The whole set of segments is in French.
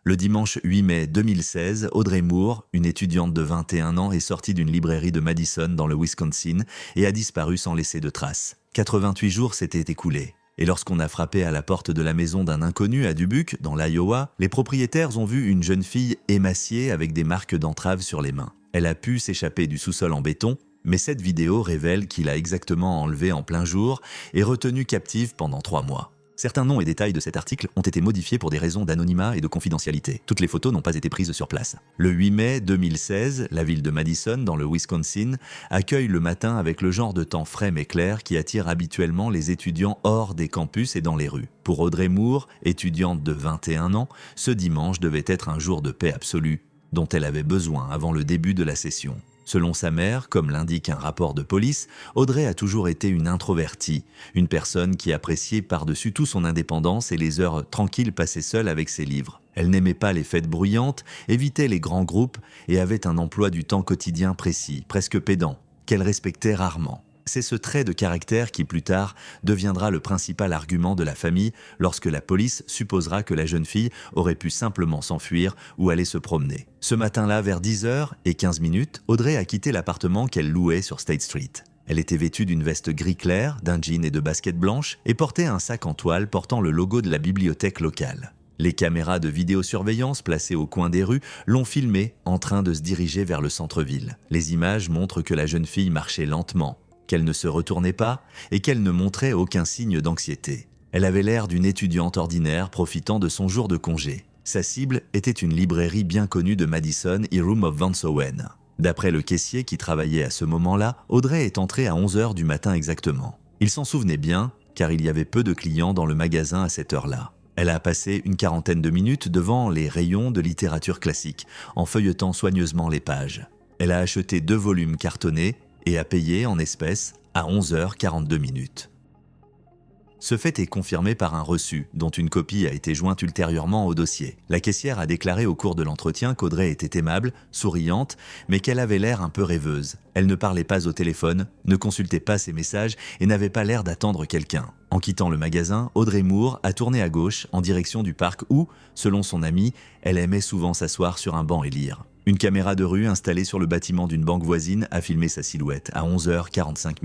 Le dimanche 8 mai 2016, Audrey Moore, une étudiante de 21 ans, est sortie d'une librairie de Madison dans le Wisconsin et a disparu sans laisser de traces. 88 jours s'étaient écoulés. Et lorsqu'on a frappé à la porte de la maison d'un inconnu à Dubuque, dans l'Iowa, les propriétaires ont vu une jeune fille émaciée avec des marques d'entrave sur les mains. Elle a pu s'échapper du sous-sol en béton, mais cette vidéo révèle qu'il a exactement enlevée en plein jour et retenue captive pendant 3 mois. Certains noms et détails de cet article ont été modifiés pour des raisons d'anonymat et de confidentialité. Toutes les photos n'ont pas été prises sur place. Le 8 mai 2016, la ville de Madison, dans le Wisconsin, accueille le matin avec le genre de temps frais mais clair qui attire habituellement les étudiants hors des campus et dans les rues. Pour Audrey Moore, étudiante de 21 ans, ce dimanche devait être un jour de paix absolue, dont elle avait besoin avant le début de la session. Selon sa mère, comme l'indique un rapport de police, Audrey a toujours été une introvertie, une personne qui appréciait par-dessus tout son indépendance et les heures tranquilles passées seule avec ses livres. Elle n'aimait pas les fêtes bruyantes, évitait les grands groupes et avait un emploi du temps quotidien précis, presque pédant, qu'elle respectait rarement. C'est ce trait de caractère qui, plus tard, deviendra le principal argument de la famille lorsque la police supposera que la jeune fille aurait pu simplement s'enfuir ou aller se promener. Ce matin-là, vers 10h15, Audrey a quitté l'appartement qu'elle louait sur State Street. Elle était vêtue d'une veste gris clair, d'un jean et de baskets blanches et portait un sac en toile portant le logo de la bibliothèque locale. Les caméras de vidéosurveillance placées au coin des rues l'ont filmée en train de se diriger vers le centre-ville. Les images montrent que la jeune fille marchait lentement, qu'elle ne se retournait pas et qu'elle ne montrait aucun signe d'anxiété. Elle avait l'air d'une étudiante ordinaire profitant de son jour de congé. Sa cible était une librairie bien connue de Madison, Room of Vansowen. D'après le caissier qui travaillait à ce moment-là, Audrey est entrée à 11h du matin exactement. Il s'en souvenait bien, car il y avait peu de clients dans le magasin à cette heure-là. Elle a passé une quarantaine de minutes devant les rayons de littérature classique, en feuilletant soigneusement les pages. Elle a acheté 2 volumes cartonnés et a payé en espèces à 11h42. Ce fait est confirmé par un reçu, dont une copie a été jointe ultérieurement au dossier. La caissière a déclaré au cours de l'entretien qu'Audrey était aimable, souriante, mais qu'elle avait l'air un peu rêveuse. Elle ne parlait pas au téléphone, ne consultait pas ses messages et n'avait pas l'air d'attendre quelqu'un. En quittant le magasin, Audrey Moore a tourné à gauche en direction du parc où, selon son amie, elle aimait souvent s'asseoir sur un banc et lire. Une caméra de rue installée sur le bâtiment d'une banque voisine a filmé sa silhouette à 11h45.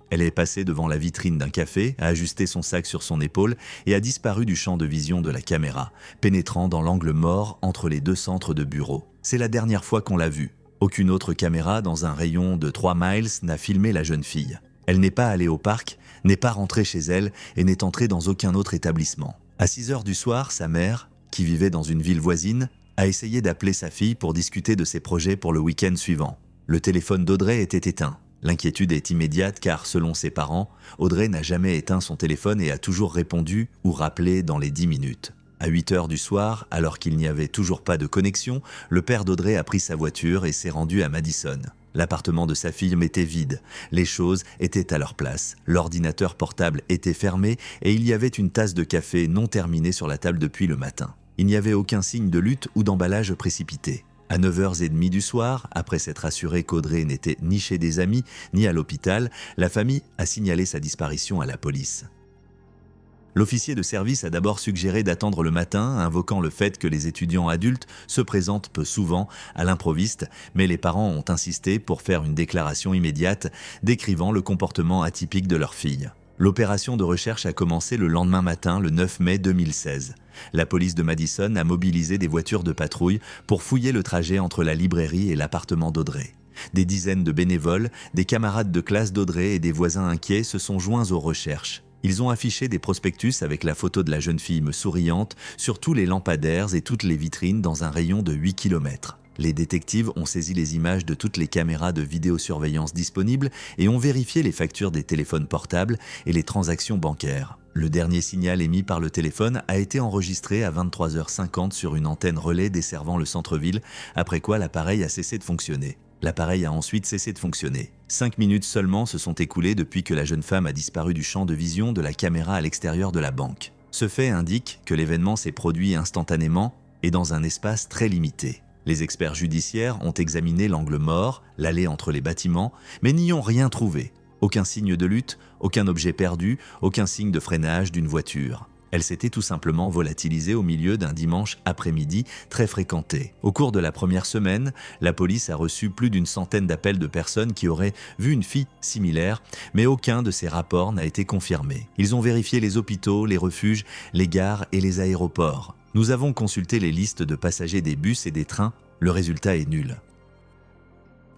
Elle est passée devant la vitrine d'un café, a ajusté son sac sur son épaule et a disparu du champ de vision de la caméra, pénétrant dans l'angle mort entre les 2 centres de bureaux. C'est la dernière fois qu'on l'a vue. Aucune autre caméra dans un rayon de 3 miles n'a filmé la jeune fille. Elle n'est pas allée au parc, n'est pas rentrée chez elle et n'est entrée dans aucun autre établissement. À 6h du soir, sa mère, qui vivait dans une ville voisine, a essayé d'appeler sa fille pour discuter de ses projets pour le week-end suivant. Le téléphone d'Audrey était éteint. L'inquiétude est immédiate car, selon ses parents, Audrey n'a jamais éteint son téléphone et a toujours répondu ou rappelé dans les 10 minutes. À 8h du soir, alors qu'il n'y avait toujours pas de connexion, le père d'Audrey a pris sa voiture et s'est rendu à Madison. L'appartement de sa fille était vide, les choses étaient à leur place, l'ordinateur portable était fermé et il y avait une tasse de café non terminée sur la table depuis le matin. Il n'y avait aucun signe de lutte ou d'emballage précipité. À 9h30 du soir, après s'être assuré qu'Audrey n'était ni chez des amis ni à l'hôpital, la famille a signalé sa disparition à la police. L'officier de service a d'abord suggéré d'attendre le matin, invoquant le fait que les étudiants adultes se présentent peu souvent à l'improviste, mais les parents ont insisté pour faire une déclaration immédiate décrivant le comportement atypique de leur fille. L'opération de recherche a commencé le lendemain matin, le 9 mai 2016. La police de Madison a mobilisé des voitures de patrouille pour fouiller le trajet entre la librairie et l'appartement d'Audrey. Des dizaines de bénévoles, des camarades de classe d'Audrey et des voisins inquiets se sont joints aux recherches. Ils ont affiché des prospectus avec la photo de la jeune fille souriante sur tous les lampadaires et toutes les vitrines dans un rayon de 8 km. Les détectives ont saisi les images de toutes les caméras de vidéosurveillance disponibles et ont vérifié les factures des téléphones portables et les transactions bancaires. Le dernier signal émis par le téléphone a été enregistré à 23h50 sur une antenne relais desservant le centre-ville, après quoi l'appareil a cessé de fonctionner. L'appareil a ensuite cessé de fonctionner. 5 minutes seulement se sont écoulées depuis que la jeune femme a disparu du champ de vision de la caméra à l'extérieur de la banque. Ce fait indique que l'événement s'est produit instantanément et dans un espace très limité. Les experts judiciaires ont examiné l'angle mort, l'allée entre les bâtiments, mais n'y ont rien trouvé. Aucun signe de lutte, aucun objet perdu, aucun signe de freinage d'une voiture. Elle s'était tout simplement volatilisée au milieu d'un dimanche après-midi très fréquenté. Au cours de la première semaine, la police a reçu plus d'une centaine d'appels de personnes qui auraient vu une fille similaire, mais aucun de ces rapports n'a été confirmé. Ils ont vérifié les hôpitaux, les refuges, les gares et les aéroports. Nous avons consulté les listes de passagers des bus et des trains, le résultat est nul.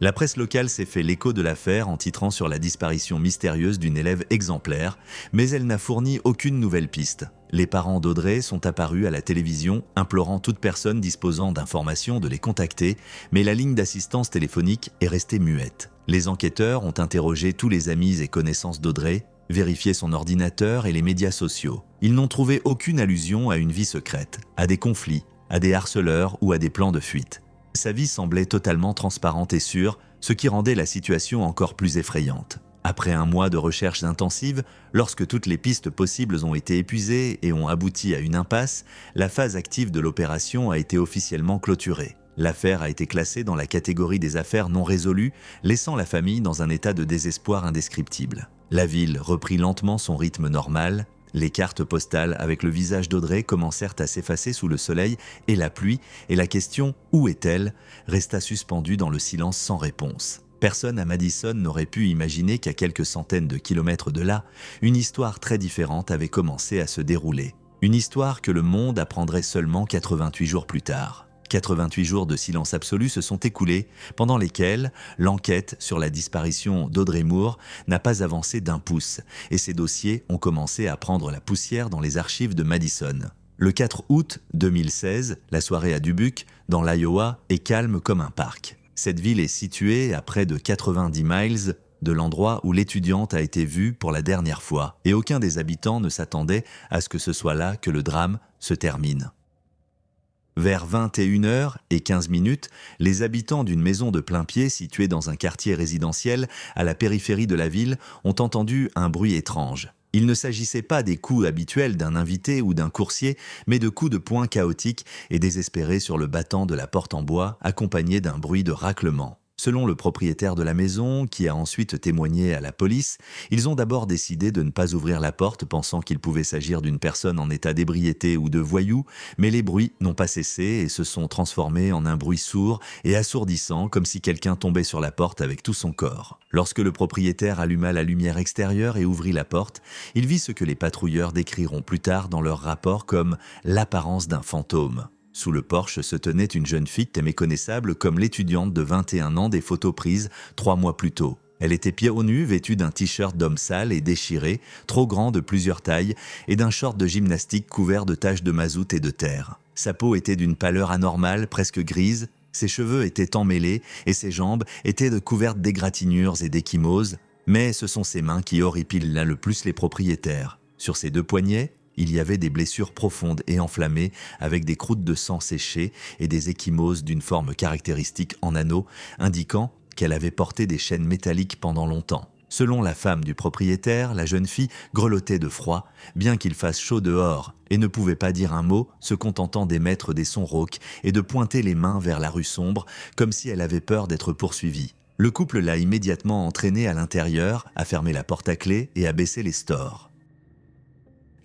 La presse locale s'est fait l'écho de l'affaire en titrant sur la disparition mystérieuse d'une élève exemplaire, mais elle n'a fourni aucune nouvelle piste. Les parents d'Audrey sont apparus à la télévision, implorant toute personne disposant d'informations de les contacter, mais la ligne d'assistance téléphonique est restée muette. Les enquêteurs ont interrogé tous les amis et connaissances d'Audrey, vérifié son ordinateur et les médias sociaux. Ils n'ont trouvé aucune allusion à une vie secrète, à des conflits, à des harceleurs ou à des plans de fuite. Sa vie semblait totalement transparente et sûre, ce qui rendait la situation encore plus effrayante. Après un mois de recherches intensives, lorsque toutes les pistes possibles ont été épuisées et ont abouti à une impasse, la phase active de l'opération a été officiellement clôturée. L'affaire a été classée dans la catégorie des affaires non résolues, laissant la famille dans un état de désespoir indescriptible. La ville reprit lentement son rythme normal. Les cartes postales avec le visage d'Audrey commencèrent à s'effacer sous le soleil et la pluie, et la question « Où est-elle ?» resta suspendue dans le silence sans réponse. Personne à Madison n'aurait pu imaginer qu'à quelques centaines de kilomètres de là, une histoire très différente avait commencé à se dérouler. Une histoire que le monde apprendrait seulement 88 jours plus tard. 88 jours de silence absolu se sont écoulés, pendant lesquels l'enquête sur la disparition d'Audrey Moore n'a pas avancé d'un pouce, et ces dossiers ont commencé à prendre la poussière dans les archives de Madison. Le 4 août 2016, la soirée à Dubuque, dans l'Iowa, est calme comme un parc. Cette ville est située à près de 90 miles de l'endroit où l'étudiante a été vue pour la dernière fois, et aucun des habitants ne s'attendait à ce que ce soit là que le drame se termine. Vers 21h15, les habitants d'une maison de plain-pied située dans un quartier résidentiel à la périphérie de la ville ont entendu un bruit étrange. Il ne s'agissait pas des coups habituels d'un invité ou d'un coursier, mais de coups de poing chaotiques et désespérés sur le battant de la porte en bois, accompagnés d'un bruit de raclement. Selon le propriétaire de la maison, qui a ensuite témoigné à la police, ils ont d'abord décidé de ne pas ouvrir la porte pensant qu'il pouvait s'agir d'une personne en état d'ébriété ou de voyou, mais les bruits n'ont pas cessé et se sont transformés en un bruit sourd et assourdissant comme si quelqu'un tombait sur la porte avec tout son corps. Lorsque le propriétaire alluma la lumière extérieure et ouvrit la porte, il vit ce que les patrouilleurs décriront plus tard dans leur rapport comme l'apparence d'un fantôme. Sous le porche se tenait une jeune fille méconnaissable comme l'étudiante de 21 ans des photos prises 3 mois plus tôt. Elle était pieds nus, vêtue d'un t-shirt d'homme sale et déchiré, trop grand de plusieurs tailles, et d'un short de gymnastique couvert de taches de mazout et de terre. Sa peau était d'une pâleur anormale, presque grise, ses cheveux étaient emmêlés et ses jambes étaient couvertes d'égratignures et d'échymoses, mais ce sont ses mains qui horripilent là le plus les propriétaires. Sur ses 2 poignets, il y avait des blessures profondes et enflammées avec des croûtes de sang séchées et des ecchymoses d'une forme caractéristique en anneaux, indiquant qu'elle avait porté des chaînes métalliques pendant longtemps. Selon la femme du propriétaire, la jeune fille grelottait de froid, bien qu'il fasse chaud dehors, et ne pouvait pas dire un mot, se contentant d'émettre des sons rauques et de pointer les mains vers la rue sombre, comme si elle avait peur d'être poursuivie. Le couple l'a immédiatement entraînée à l'intérieur, a fermé la porte à clé et a baissé les stores.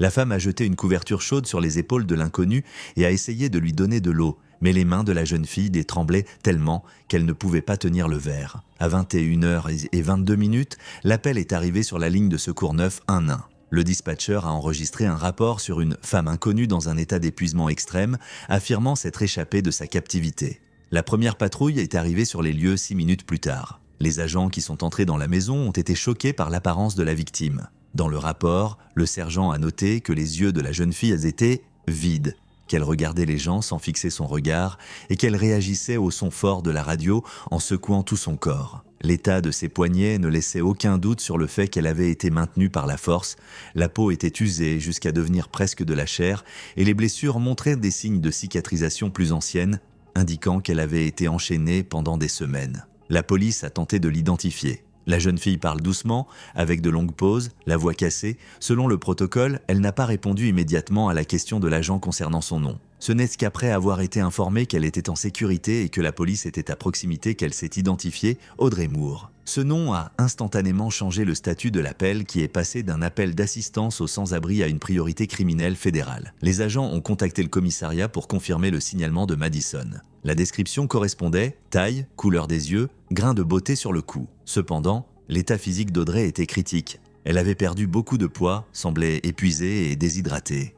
La femme a jeté une couverture chaude sur les épaules de l'inconnu et a essayé de lui donner de l'eau, mais les mains de la jeune fille tremblaient tellement qu'elle ne pouvait pas tenir le verre. À 21h22, l'appel est arrivé sur la ligne de secours 911. Le dispatcher a enregistré un rapport sur une femme inconnue dans un état d'épuisement extrême, affirmant s'être échappée de sa captivité. La première patrouille est arrivée sur les lieux 6 minutes plus tard. Les agents qui sont entrés dans la maison ont été choqués par l'apparence de la victime. Dans le rapport, le sergent a noté que les yeux de la jeune fille étaient vides, qu'elle regardait les gens sans fixer son regard et qu'elle réagissait au son fort de la radio en secouant tout son corps. L'état de ses poignets ne laissait aucun doute sur le fait qu'elle avait été maintenue par la force. La peau était usée jusqu'à devenir presque de la chair et les blessures montraient des signes de cicatrisation plus anciennes, indiquant qu'elle avait été enchaînée pendant des semaines. La police a tenté de l'identifier. La jeune fille parle doucement, avec de longues pauses, la voix cassée. Selon le protocole, elle n'a pas répondu immédiatement à la question de l'agent concernant son nom. Ce n'est qu'après avoir été informée qu'elle était en sécurité et que la police était à proximité qu'elle s'est identifiée Audrey Moore. Ce nom a instantanément changé le statut de l'appel qui est passé d'un appel d'assistance aux sans-abri à une priorité criminelle fédérale. Les agents ont contacté le commissariat pour confirmer le signalement de Madison. La description correspondait: taille, couleur des yeux, grain de beauté sur le cou. Cependant, l'état physique d'Audrey était critique. Elle avait perdu beaucoup de poids, semblait épuisée et déshydratée.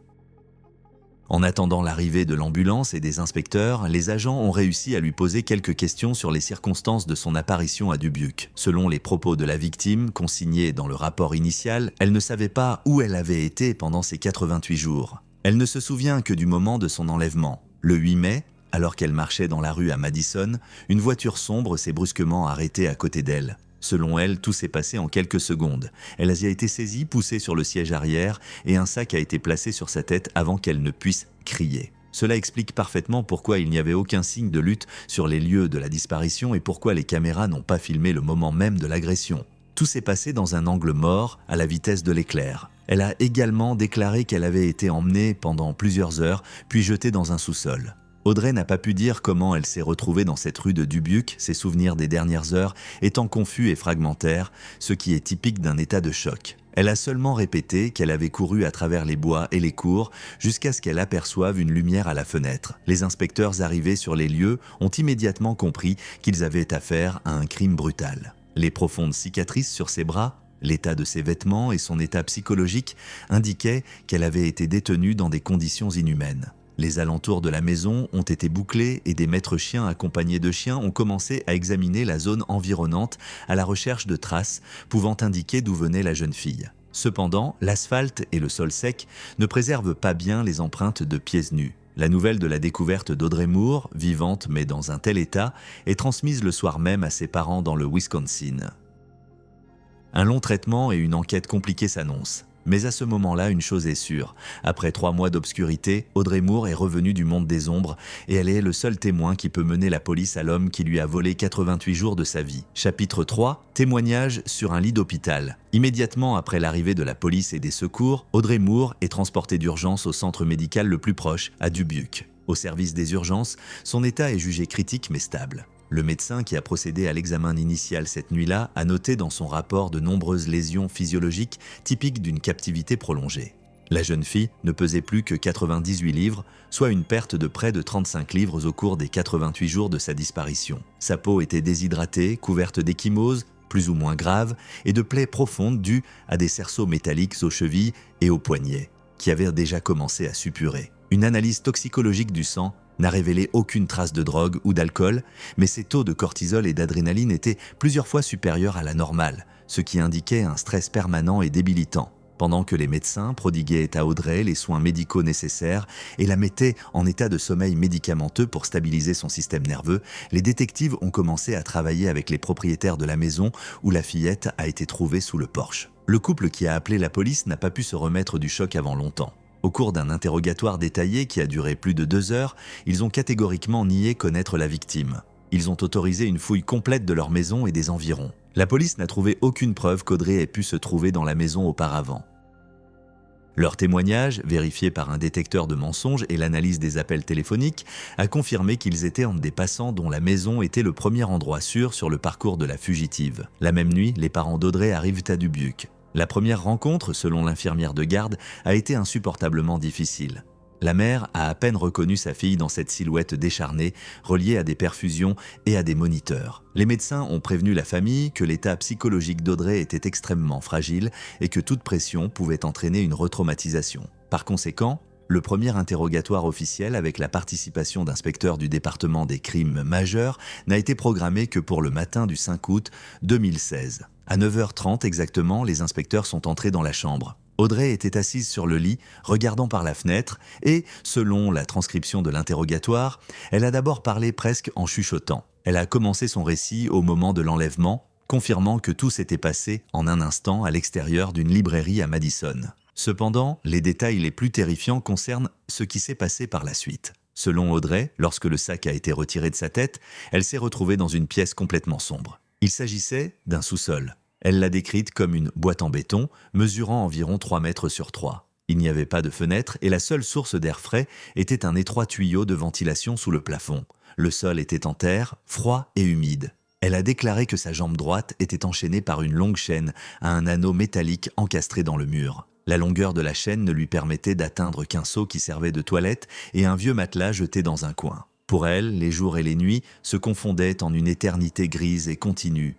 En attendant l'arrivée de l'ambulance et des inspecteurs, les agents ont réussi à lui poser quelques questions sur les circonstances de son apparition à Dubuque. Selon les propos de la victime, consignés dans le rapport initial, elle ne savait pas où elle avait été pendant ces 88 jours. Elle ne se souvient que du moment de son enlèvement. Le 8 mai, alors qu'elle marchait dans la rue à Madison, une voiture sombre s'est brusquement arrêtée à côté d'elle. Selon elle, tout s'est passé en quelques secondes. Elle a été saisie, poussée sur le siège arrière et un sac a été placé sur sa tête avant qu'elle ne puisse crier. Cela explique parfaitement pourquoi il n'y avait aucun signe de lutte sur les lieux de la disparition et pourquoi les caméras n'ont pas filmé le moment même de l'agression. Tout s'est passé dans un angle mort, à la vitesse de l'éclair. Elle a également déclaré qu'elle avait été emmenée pendant plusieurs heures, puis jetée dans un sous-sol. Audrey n'a pas pu dire comment elle s'est retrouvée dans cette rue de Dubuque, ses souvenirs des dernières heures étant confus et fragmentaires, ce qui est typique d'un état de choc. Elle a seulement répété qu'elle avait couru à travers les bois et les cours jusqu'à ce qu'elle aperçoive une lumière à la fenêtre. Les inspecteurs arrivés sur les lieux ont immédiatement compris qu'ils avaient affaire à un crime brutal. Les profondes cicatrices sur ses bras, l'état de ses vêtements et son état psychologique indiquaient qu'elle avait été détenue dans des conditions inhumaines. Les alentours de la maison ont été bouclés et des maîtres chiens accompagnés de chiens ont commencé à examiner la zone environnante à la recherche de traces pouvant indiquer d'où venait la jeune fille. Cependant, l'asphalte et le sol sec ne préservent pas bien les empreintes de pieds nus. La nouvelle de la découverte d'Audrey Moore, vivante mais dans un tel état, est transmise le soir même à ses parents dans le Wisconsin. Un long traitement et une enquête compliquée s'annoncent. Mais à ce moment-là, une chose est sûre. Après 3 mois d'obscurité, Audrey Moore est revenue du monde des ombres et elle est le seul témoin qui peut mener la police à l'homme qui lui a volé 88 jours de sa vie. Chapitre 3. Témoignage sur un lit d'hôpital. Immédiatement après l'arrivée de la police et des secours, Audrey Moore est transportée d'urgence au centre médical le plus proche, à Dubuque. Au service des urgences, son état est jugé critique mais stable. Le médecin qui a procédé à l'examen initial cette nuit-là a noté dans son rapport de nombreuses lésions physiologiques typiques d'une captivité prolongée. La jeune fille ne pesait plus que 98 livres, soit une perte de près de 35 livres au cours des 88 jours de sa disparition. Sa peau était déshydratée, couverte d'ecchymoses, plus ou moins graves, et de plaies profondes dues à des cerceaux métalliques aux chevilles et aux poignets, qui avaient déjà commencé à suppurer. Une analyse toxicologique du sang n'a révélé aucune trace de drogue ou d'alcool, mais ses taux de cortisol et d'adrénaline étaient plusieurs fois supérieurs à la normale, ce qui indiquait un stress permanent et débilitant. Pendant que les médecins prodiguaient à Audrey les soins médicaux nécessaires et la mettaient en état de sommeil médicamenteux pour stabiliser son système nerveux, les détectives ont commencé à travailler avec les propriétaires de la maison où la fillette a été trouvée sous le porche. Le couple qui a appelé la police n'a pas pu se remettre du choc avant longtemps. Au cours d'un interrogatoire détaillé qui a duré plus de 2 heures, ils ont catégoriquement nié connaître la victime. Ils ont autorisé une fouille complète de leur maison et des environs. La police n'a trouvé aucune preuve qu'Audrey ait pu se trouver dans la maison auparavant. Leur témoignage, vérifié par un détecteur de mensonges et l'analyse des appels téléphoniques, a confirmé qu'ils étaient entre des passants dont la maison était le premier endroit sûr sur le parcours de la fugitive. La même nuit, les parents d'Audrey arrivent à Dubuque. La première rencontre, selon l'infirmière de garde, a été insupportablement difficile. La mère a à peine reconnu sa fille dans cette silhouette décharnée, reliée à des perfusions et à des moniteurs. Les médecins ont prévenu la famille que l'état psychologique d'Audrey était extrêmement fragile et que toute pression pouvait entraîner une retraumatisation. Par conséquent, le premier interrogatoire officiel avec la participation d'inspecteurs du département des crimes majeurs n'a été programmé que pour le matin du 5 août 2016. À 9h30 exactement, les inspecteurs sont entrés dans la chambre. Audrey était assise sur le lit, regardant par la fenêtre et, selon la transcription de l'interrogatoire, elle a d'abord parlé presque en chuchotant. Elle a commencé son récit au moment de l'enlèvement, confirmant que tout s'était passé en un instant à l'extérieur d'une librairie à Madison. Cependant, les détails les plus terrifiants concernent ce qui s'est passé par la suite. Selon Audrey, lorsque le sac a été retiré de sa tête, elle s'est retrouvée dans une pièce complètement sombre. Il s'agissait d'un sous-sol. Elle l'a décrite comme une boîte en béton, mesurant environ 3 mètres sur 3. Il n'y avait pas de fenêtre et la seule source d'air frais était un étroit tuyau de ventilation sous le plafond. Le sol était en terre, froid et humide. Elle a déclaré que sa jambe droite était enchaînée par une longue chaîne à un anneau métallique encastré dans le mur. La longueur de la chaîne ne lui permettait d'atteindre qu'un seau qui servait de toilette et un vieux matelas jeté dans un coin. Pour elle, les jours et les nuits se confondaient en une éternité grise et continue.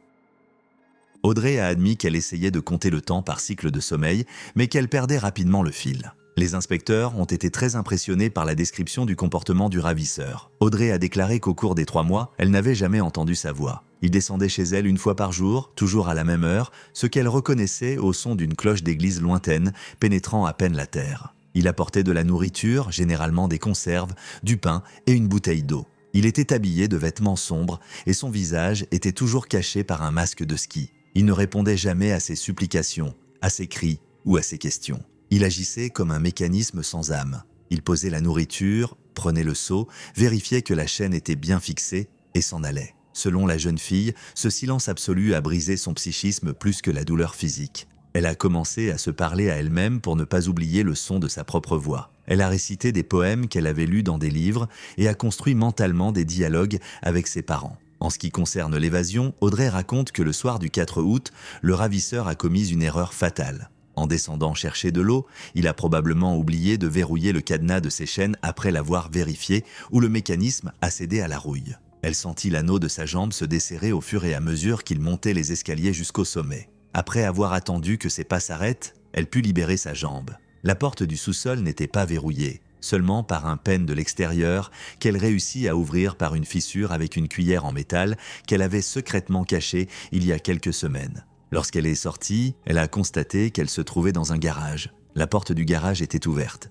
Audrey a admis qu'elle essayait de compter le temps par cycle de sommeil, mais qu'elle perdait rapidement le fil. Les inspecteurs ont été très impressionnés par la description du comportement du ravisseur. Audrey a déclaré qu'au cours des 3 mois, elle n'avait jamais entendu sa voix. Il descendait chez elle une fois par jour, toujours à la même heure, ce qu'elle reconnaissait au son d'une cloche d'église lointaine, pénétrant à peine la terre. Il apportait de la nourriture, généralement des conserves, du pain et une bouteille d'eau. Il était habillé de vêtements sombres et son visage était toujours caché par un masque de ski. Il ne répondait jamais à ses supplications, à ses cris ou à ses questions. Il agissait comme un mécanisme sans âme. Il posait la nourriture, prenait le seau, vérifiait que la chaîne était bien fixée et s'en allait. Selon la jeune fille, ce silence absolu a brisé son psychisme plus que la douleur physique. Elle a commencé à se parler à elle-même pour ne pas oublier le son de sa propre voix. Elle a récité des poèmes qu'elle avait lus dans des livres et a construit mentalement des dialogues avec ses parents. En ce qui concerne l'évasion, Audrey raconte que le soir du 4 août, le ravisseur a commis une erreur fatale. En descendant chercher de l'eau, il a probablement oublié de verrouiller le cadenas de ses chaînes après l'avoir vérifié ou le mécanisme a cédé à la rouille. Elle sentit l'anneau de sa jambe se desserrer au fur et à mesure qu'il montait les escaliers jusqu'au sommet. Après avoir attendu que ses pas s'arrêtent, elle put libérer sa jambe. La porte du sous-sol n'était pas verrouillée, seulement par un pêne de l'extérieur qu'elle réussit à ouvrir par une fissure avec une cuillère en métal qu'elle avait secrètement cachée il y a quelques semaines. Lorsqu'elle est sortie, elle a constaté qu'elle se trouvait dans un garage. La porte du garage était ouverte.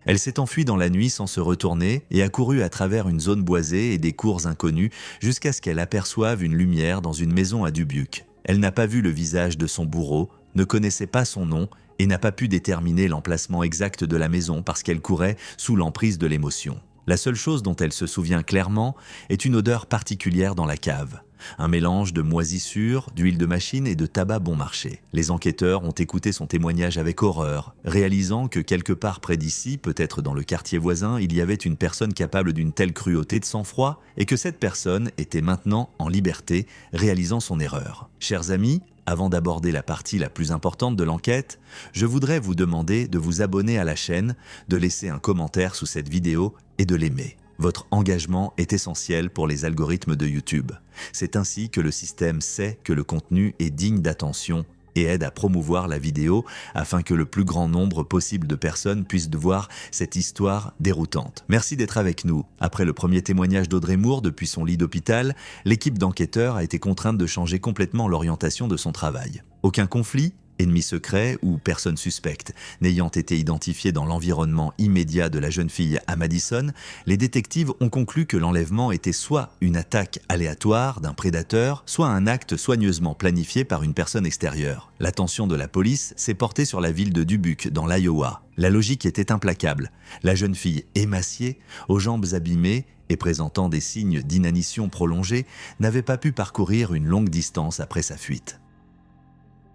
Elle s'est enfuie dans la nuit sans se retourner et a couru à travers une zone boisée et des cours inconnus jusqu'à ce qu'elle aperçoive une lumière dans une maison à Dubuque. Elle n'a pas vu le visage de son bourreau, ne connaissait pas son nom et n'a pas pu déterminer l'emplacement exact de la maison parce qu'elle courait sous l'emprise de l'émotion. La seule chose dont elle se souvient clairement est une odeur particulière dans la cave. Un mélange de moisissures, d'huile de machine et de tabac bon marché. Les enquêteurs ont écouté son témoignage avec horreur, réalisant que quelque part près d'ici, peut-être dans le quartier voisin, il y avait une personne capable d'une telle cruauté de sang-froid et que cette personne était maintenant en liberté, réalisant son erreur. Chers amis, avant d'aborder la partie la plus importante de l'enquête, je voudrais vous demander de vous abonner à la chaîne, de laisser un commentaire sous cette vidéo et de l'aimer. Votre engagement est essentiel pour les algorithmes de YouTube. C'est ainsi que le système sait que le contenu est digne d'attention et aide à promouvoir la vidéo afin que le plus grand nombre possible de personnes puissent voir cette histoire déroutante. Merci d'être avec nous. Après le premier témoignage d'Audrey Moore depuis son lit d'hôpital, l'équipe d'enquêteurs a été contrainte de changer complètement l'orientation de son travail. Aucun conflit ? Ennemi secret ou personne suspecte n'ayant été identifié dans l'environnement immédiat de la jeune fille à Madison, les détectives ont conclu que l'enlèvement était soit une attaque aléatoire d'un prédateur, soit un acte soigneusement planifié par une personne extérieure. L'attention de la police s'est portée sur la ville de Dubuque, dans l'Iowa. La logique était implacable. La jeune fille émaciée, aux jambes abîmées et présentant des signes d'inanition prolongée, n'avait pas pu parcourir une longue distance après sa fuite.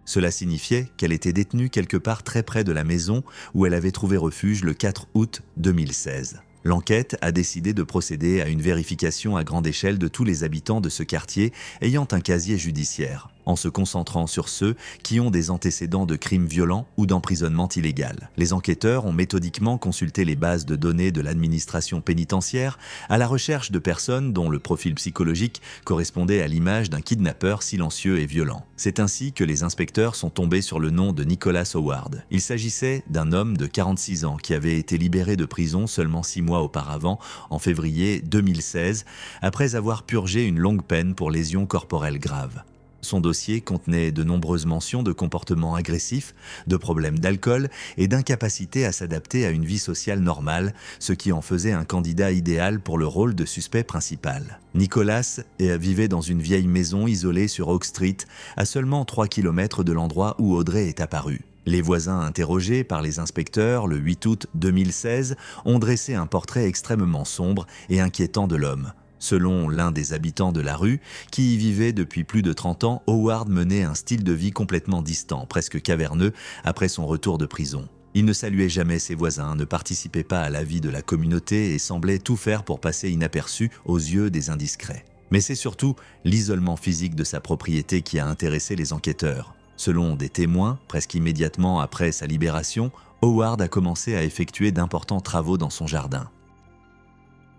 Cela signifiait qu'elle était détenue quelque part très près de la maison où elle avait trouvé refuge le 4 août 2016. L'enquête a décidé de procéder à une vérification à grande échelle de tous les habitants de ce quartier ayant un casier judiciaire, en se concentrant sur ceux qui ont des antécédents de crimes violents ou d'emprisonnement illégal. Les enquêteurs ont méthodiquement consulté les bases de données de l'administration pénitentiaire à la recherche de personnes dont le profil psychologique correspondait à l'image d'un kidnappeur silencieux et violent. C'est ainsi que les inspecteurs sont tombés sur le nom de Nicholas Howard. Il s'agissait d'un homme de 46 ans qui avait été libéré de prison seulement 6 mois auparavant, en février 2016, après avoir purgé une longue peine pour lésions corporelles graves. Son dossier contenait de nombreuses mentions de comportements agressifs, de problèmes d'alcool et d'incapacité à s'adapter à une vie sociale normale, ce qui en faisait un candidat idéal pour le rôle de suspect principal. Nicholas vivait dans une vieille maison isolée sur Oak Street, à seulement 3 km de l'endroit où Audrey est apparue. Les voisins interrogés par les inspecteurs le 8 août 2016 ont dressé un portrait extrêmement sombre et inquiétant de l'homme. Selon l'un des habitants de la rue, qui y vivait depuis plus de 30 ans, Howard menait un style de vie complètement distant, presque caverneux, après son retour de prison. Il ne saluait jamais ses voisins, ne participait pas à la vie de la communauté et semblait tout faire pour passer inaperçu aux yeux des indiscrets. Mais c'est surtout l'isolement physique de sa propriété qui a intéressé les enquêteurs. Selon des témoins, presque immédiatement après sa libération, Howard a commencé à effectuer d'importants travaux dans son jardin.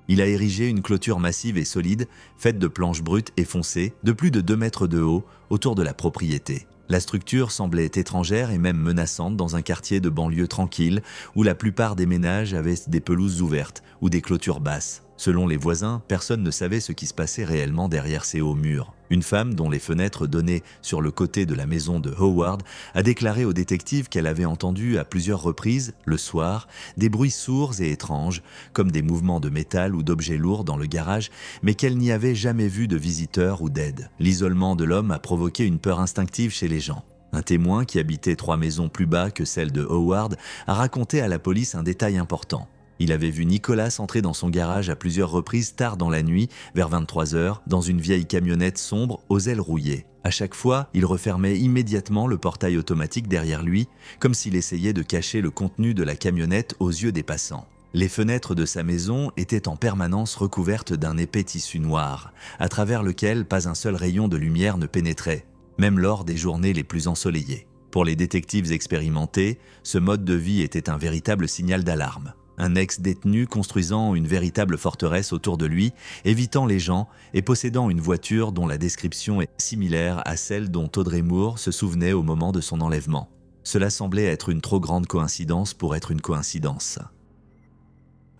Il a érigé une clôture massive et solide, faite de planches brutes et foncées, de plus de 2 mètres de haut, autour de la propriété. La structure semblait étrangère et même menaçante dans un quartier de banlieue tranquille, où la plupart des ménages avaient des pelouses ouvertes ou des clôtures basses. Selon les voisins, personne ne savait ce qui se passait réellement derrière ces hauts murs. Une femme dont les fenêtres donnaient sur le côté de la maison de Howard a déclaré aux détectives qu'elle avait entendu à plusieurs reprises, le soir, des bruits sourds et étranges, comme des mouvements de métal ou d'objets lourds dans le garage, mais qu'elle n'y avait jamais vu de visiteurs ou d'aide. L'isolement de l'homme a provoqué une peur instinctive chez les gens. Un témoin qui habitait 3 maisons plus bas que celle de Howard a raconté à la police un détail important. Il avait vu Nicholas entrer dans son garage à plusieurs reprises tard dans la nuit, vers 23h, dans une vieille camionnette sombre aux ailes rouillées. À chaque fois, il refermait immédiatement le portail automatique derrière lui, comme s'il essayait de cacher le contenu de la camionnette aux yeux des passants. Les fenêtres de sa maison étaient en permanence recouvertes d'un épais tissu noir, à travers lequel pas un seul rayon de lumière ne pénétrait, même lors des journées les plus ensoleillées. Pour les détectives expérimentés, ce mode de vie était un véritable signal d'alarme. Un ex-détenu construisant une véritable forteresse autour de lui, évitant les gens et possédant une voiture dont la description est similaire à celle dont Audrey Moore se souvenait au moment de son enlèvement. Cela semblait être une trop grande coïncidence pour être une coïncidence.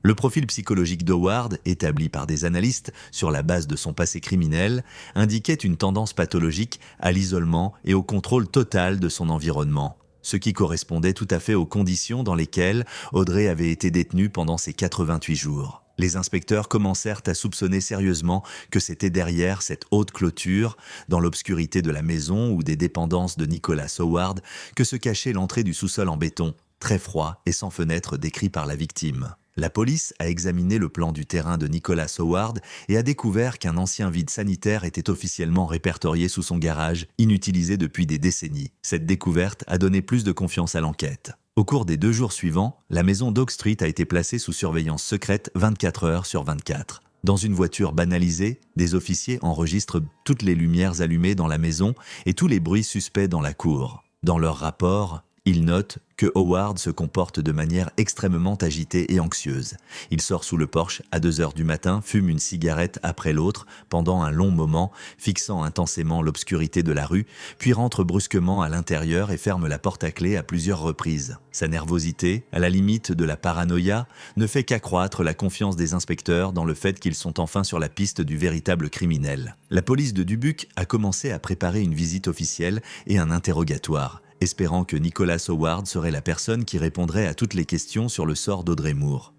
Le profil psychologique d'Howard, établi par des analystes sur la base de son passé criminel, indiquait une tendance pathologique à l'isolement et au contrôle total de son environnement, ce qui correspondait tout à fait aux conditions dans lesquelles Audrey avait été détenue pendant ces 88 jours. Les inspecteurs commencèrent à soupçonner sérieusement que c'était derrière cette haute clôture, dans l'obscurité de la maison ou des dépendances de Nicholas Howard, que se cachait l'entrée du sous-sol en béton, très froid et sans fenêtre décrit par la victime. La police a examiné le plan du terrain de Nicholas Howard et a découvert qu'un ancien vide sanitaire était officiellement répertorié sous son garage, inutilisé depuis des décennies. Cette découverte a donné plus de confiance à l'enquête. Au cours des 2 jours suivants, la maison d'Oak Street a été placée sous surveillance secrète 24 heures sur 24. Dans une voiture banalisée, des officiers enregistrent toutes les lumières allumées dans la maison et tous les bruits suspects dans la cour. Dans leur rapport, ils notent que Howard se comporte de manière extrêmement agitée et anxieuse. Il sort sous le porche à 2 heures du matin, fume une cigarette après l'autre pendant un long moment, fixant intensément l'obscurité de la rue, puis rentre brusquement à l'intérieur et ferme la porte à clé à plusieurs reprises. Sa nervosité, à la limite de la paranoïa, ne fait qu'accroître la confiance des inspecteurs dans le fait qu'ils sont enfin sur la piste du véritable criminel. La police de Dubuque a commencé à préparer une visite officielle et un interrogatoire, espérant que Nicholas Howard serait la personne qui répondrait à toutes les questions sur le sort d'Audrey Moore.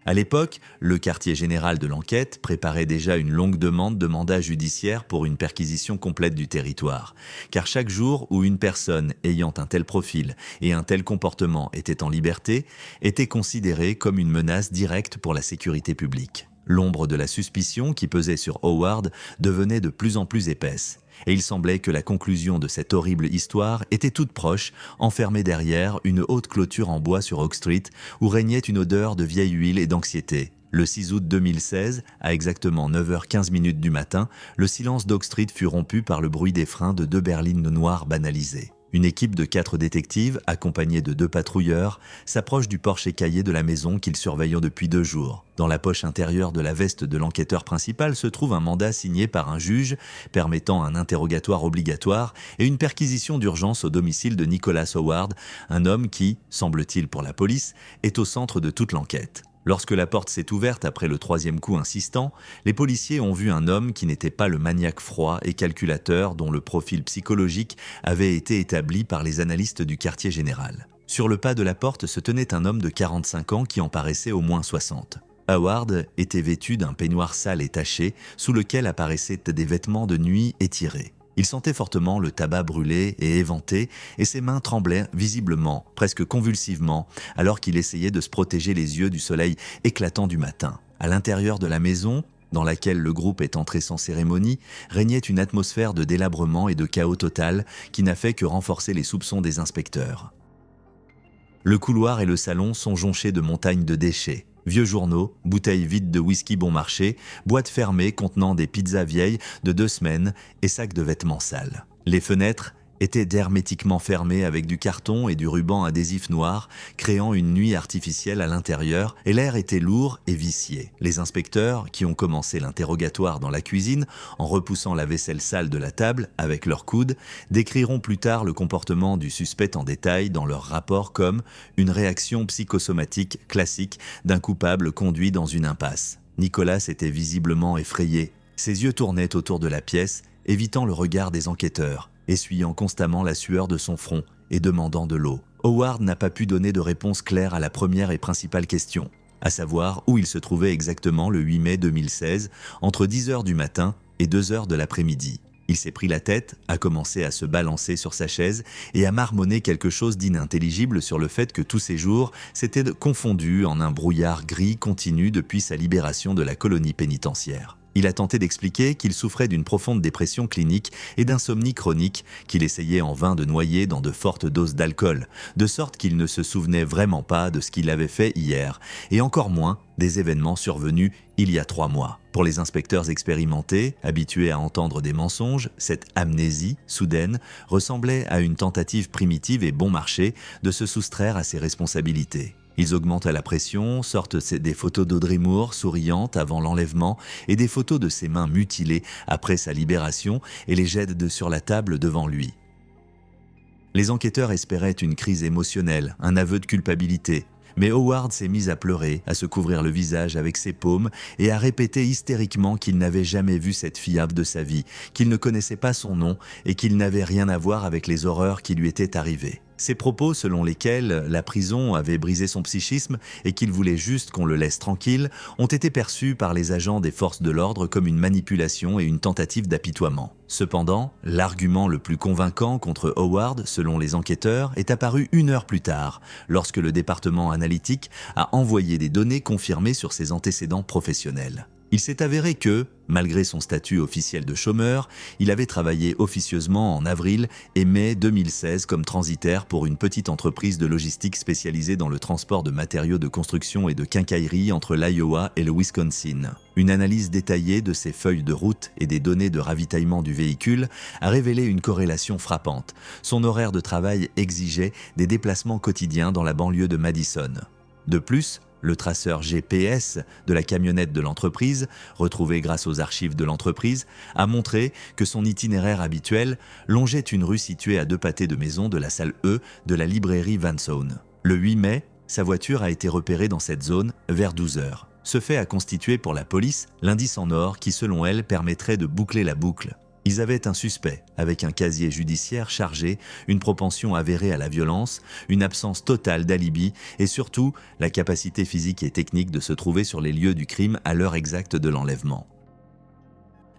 À l'époque, le quartier général de l'enquête préparait déjà une longue demande de mandat judiciaire pour une perquisition complète du territoire, car chaque jour où une personne ayant un tel profil et un tel comportement était en liberté, était considérée comme une menace directe pour la sécurité publique. L'ombre de la suspicion qui pesait sur Howard devenait de plus en plus épaisse, et il semblait que la conclusion de cette horrible histoire était toute proche, enfermée derrière une haute clôture en bois sur Oak Street, où régnait une odeur de vieille huile et d'anxiété. Le 6 août 2016, à exactement 9h15 du matin, le silence d'Oak Street fut rompu par le bruit des freins de 2 berlines noires banalisées. Une équipe de 4 détectives, accompagnée de 2 patrouilleurs, s'approche du porche écaillé de la maison qu'ils surveillent depuis 2 jours. Dans la poche intérieure de la veste de l'enquêteur principal se trouve un mandat signé par un juge, permettant un interrogatoire obligatoire et une perquisition d'urgence au domicile de Nicholas Howard, un homme qui, semble-t-il pour la police, est au centre de toute l'enquête. Lorsque la porte s'est ouverte après le 3e coup insistant, les policiers ont vu un homme qui n'était pas le maniaque froid et calculateur dont le profil psychologique avait été établi par les analystes du quartier général. Sur le pas de la porte se tenait un homme de 45 ans qui en paraissait au moins 60. Howard était vêtu d'un peignoir sale et taché, sous lequel apparaissaient des vêtements de nuit étirés. Il sentait fortement le tabac brûlé et éventé, et ses mains tremblaient visiblement, presque convulsivement, alors qu'il essayait de se protéger les yeux du soleil éclatant du matin. À l'intérieur de la maison, dans laquelle le groupe est entré sans cérémonie, régnait une atmosphère de délabrement et de chaos total qui n'a fait que renforcer les soupçons des inspecteurs. Le couloir et le salon sont jonchés de montagnes de déchets. Vieux journaux, bouteilles vides de whisky bon marché, boîtes fermées contenant des pizzas vieilles de 2 semaines et sacs de vêtements sales. Les fenêtres étaient hermétiquement fermées avec du carton et du ruban adhésif noir, créant une nuit artificielle à l'intérieur, et l'air était lourd et vicié. Les inspecteurs, qui ont commencé l'interrogatoire dans la cuisine, en repoussant la vaisselle sale de la table avec leurs coudes, décriront plus tard le comportement du suspect en détail dans leur rapport comme une réaction psychosomatique classique d'un coupable conduit dans une impasse. Nicolas était visiblement effrayé. Ses yeux tournaient autour de la pièce, évitant le regard des enquêteurs, essuyant constamment la sueur de son front et demandant de l'eau. Howard n'a pas pu donner de réponse claire à la première et principale question, à savoir où il se trouvait exactement le 8 mai 2016, entre 10h du matin et 2h de l'après-midi. Il s'est pris la tête, a commencé à se balancer sur sa chaise et à marmonner quelque chose d'inintelligible sur le fait que tous ces jours s'étaient confondus en un brouillard gris continu depuis sa libération de la colonie pénitentiaire. Il a tenté d'expliquer qu'il souffrait d'une profonde dépression clinique et d'insomnie chronique qu'il essayait en vain de noyer dans de fortes doses d'alcool, de sorte qu'il ne se souvenait vraiment pas de ce qu'il avait fait hier, et encore moins des événements survenus il y a 3 mois. Pour les inspecteurs expérimentés, habitués à entendre des mensonges, cette amnésie soudaine ressemblait à une tentative primitive et bon marché de se soustraire à ses responsabilités. Ils augmentent à la pression, sortent des photos d'Audrey Moore souriante avant l'enlèvement et des photos de ses mains mutilées après sa libération et les jettent sur la table devant lui. Les enquêteurs espéraient une crise émotionnelle, un aveu de culpabilité. Mais Howard s'est mis à pleurer, à se couvrir le visage avec ses paumes et à répéter hystériquement qu'il n'avait jamais vu cette fillable de sa vie, qu'il ne connaissait pas son nom et qu'il n'avait rien à voir avec les horreurs qui lui étaient arrivées. Ces propos selon lesquels la prison avait brisé son psychisme et qu'il voulait juste qu'on le laisse tranquille ont été perçus par les agents des forces de l'ordre comme une manipulation et une tentative d'apitoiement. Cependant, l'argument le plus convaincant contre Howard, selon les enquêteurs, est apparu 1 heure plus tard, lorsque le département analytique a envoyé des données confirmées sur ses antécédents professionnels. Il s'est avéré que, malgré son statut officiel de chômeur, il avait travaillé officieusement en avril et mai 2016 comme transitaire pour une petite entreprise de logistique spécialisée dans le transport de matériaux de construction et de quincaillerie entre l'Iowa et le Wisconsin. Une analyse détaillée de ses feuilles de route et des données de ravitaillement du véhicule a révélé une corrélation frappante. Son horaire de travail exigeait des déplacements quotidiens dans la banlieue de Madison. De plus, le traceur GPS de la camionnette de l'entreprise, retrouvé grâce aux archives de l'entreprise, a montré que son itinéraire habituel longeait une rue située à 2 pâtés de maison de la salle E de la librairie Van Zone. Le 8 mai, sa voiture a été repérée dans cette zone vers 12h. Ce fait a constitué pour la police l'indice en or qui, selon elle, permettrait de boucler la boucle. Ils avaient un suspect, avec un casier judiciaire chargé, une propension avérée à la violence, une absence totale d'alibi et surtout la capacité physique et technique de se trouver sur les lieux du crime à l'heure exacte de l'enlèvement.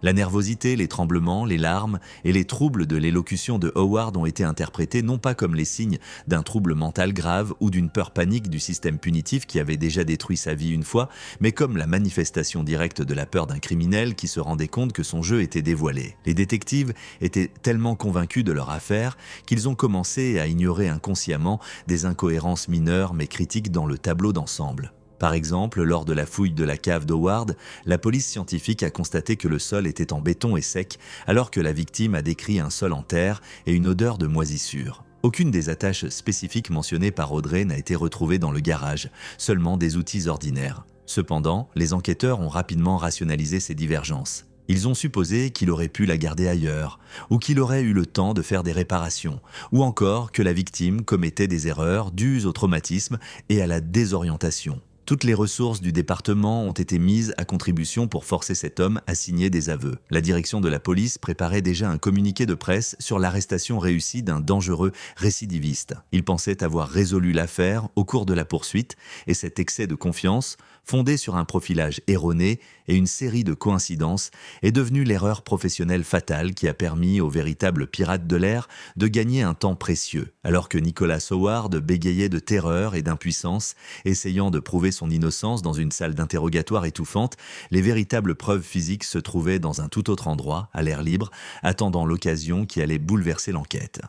La nervosité, les tremblements, les larmes et les troubles de l'élocution de Howard ont été interprétés non pas comme les signes d'un trouble mental grave ou d'une peur panique du système punitif qui avait déjà détruit sa vie une fois, mais comme la manifestation directe de la peur d'un criminel qui se rendait compte que son jeu était dévoilé. Les détectives étaient tellement convaincus de leur affaire qu'ils ont commencé à ignorer inconsciemment des incohérences mineures mais critiques dans le tableau d'ensemble. Par exemple, lors de la fouille de la cave d'Howard, la police scientifique a constaté que le sol était en béton et sec, alors que la victime a décrit un sol en terre et une odeur de moisissure. Aucune des attaches spécifiques mentionnées par Audrey n'a été retrouvée dans le garage, seulement des outils ordinaires. Cependant, les enquêteurs ont rapidement rationalisé ces divergences. Ils ont supposé qu'il aurait pu la garder ailleurs, ou qu'il aurait eu le temps de faire des réparations, ou encore que la victime commettait des erreurs dues au traumatisme et à la désorientation. Toutes les ressources du département ont été mises à contribution pour forcer cet homme à signer des aveux. La direction de la police préparait déjà un communiqué de presse sur l'arrestation réussie d'un dangereux récidiviste. Il pensait avoir résolu l'affaire au cours de la poursuite et cet excès de confiance, fondé sur un profilage erroné et une série de coïncidences, est devenu l'erreur professionnelle fatale qui a permis au véritable pirate de l'air de gagner un temps précieux, alors que Nicholas Howard bégayait de terreur et d'impuissance, essayant de prouver son innocence dans une salle d'interrogatoire étouffante, les véritables preuves physiques se trouvaient dans un tout autre endroit, à l'air libre, attendant l'occasion qui allait bouleverser l'enquête.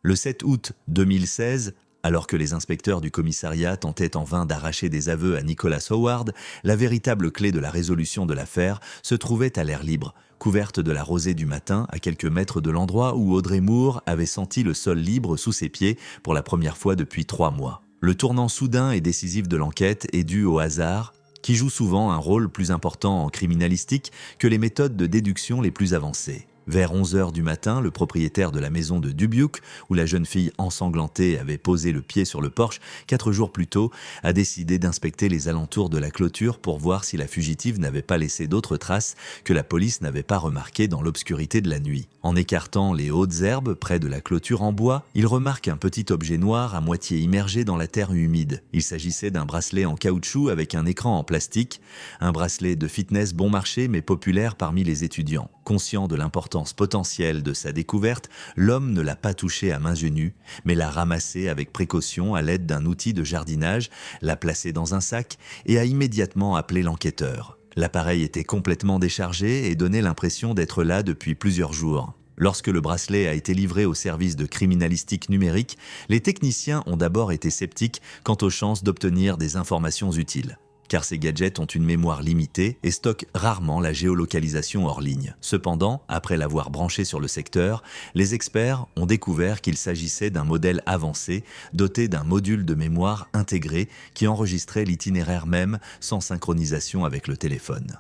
Le 7 août 2016, alors que les inspecteurs du commissariat tentaient en vain d'arracher des aveux à Nicholas Howard, la véritable clé de la résolution de l'affaire se trouvait à l'air libre, couverte de la rosée du matin à quelques mètres de l'endroit où Audrey Moore avait senti le sol libre sous ses pieds pour la première fois depuis 3 mois. Le tournant soudain et décisif de l'enquête est dû au hasard, qui joue souvent un rôle plus important en criminalistique que les méthodes de déduction les plus avancées. Vers 11h du matin, le propriétaire de la maison de Dubuque, où la jeune fille ensanglantée avait posé le pied sur le porche 4 jours plus tôt, a décidé d'inspecter les alentours de la clôture pour voir si la fugitive n'avait pas laissé d'autres traces que la police n'avait pas remarquées dans l'obscurité de la nuit. En écartant les hautes herbes près de la clôture en bois, il remarque un petit objet noir à moitié immergé dans la terre humide. Il s'agissait d'un bracelet en caoutchouc avec un écran en plastique, un bracelet de fitness bon marché mais populaire parmi les étudiants. Conscient de l'importance potentielle de sa découverte, l'homme ne l'a pas touché à mains nues, mais l'a ramassé avec précaution à l'aide d'un outil de jardinage, l'a placé dans un sac et a immédiatement appelé l'enquêteur. L'appareil était complètement déchargé et donnait l'impression d'être là depuis plusieurs jours. Lorsque le bracelet a été livré au service de criminalistique numérique, les techniciens ont d'abord été sceptiques quant aux chances d'obtenir des informations utiles. Car ces gadgets ont une mémoire limitée et stockent rarement la géolocalisation hors ligne. Cependant, après l'avoir branché sur le secteur, les experts ont découvert qu'il s'agissait d'un modèle avancé, doté d'un module de mémoire intégré qui enregistrait l'itinéraire même sans synchronisation avec le téléphone.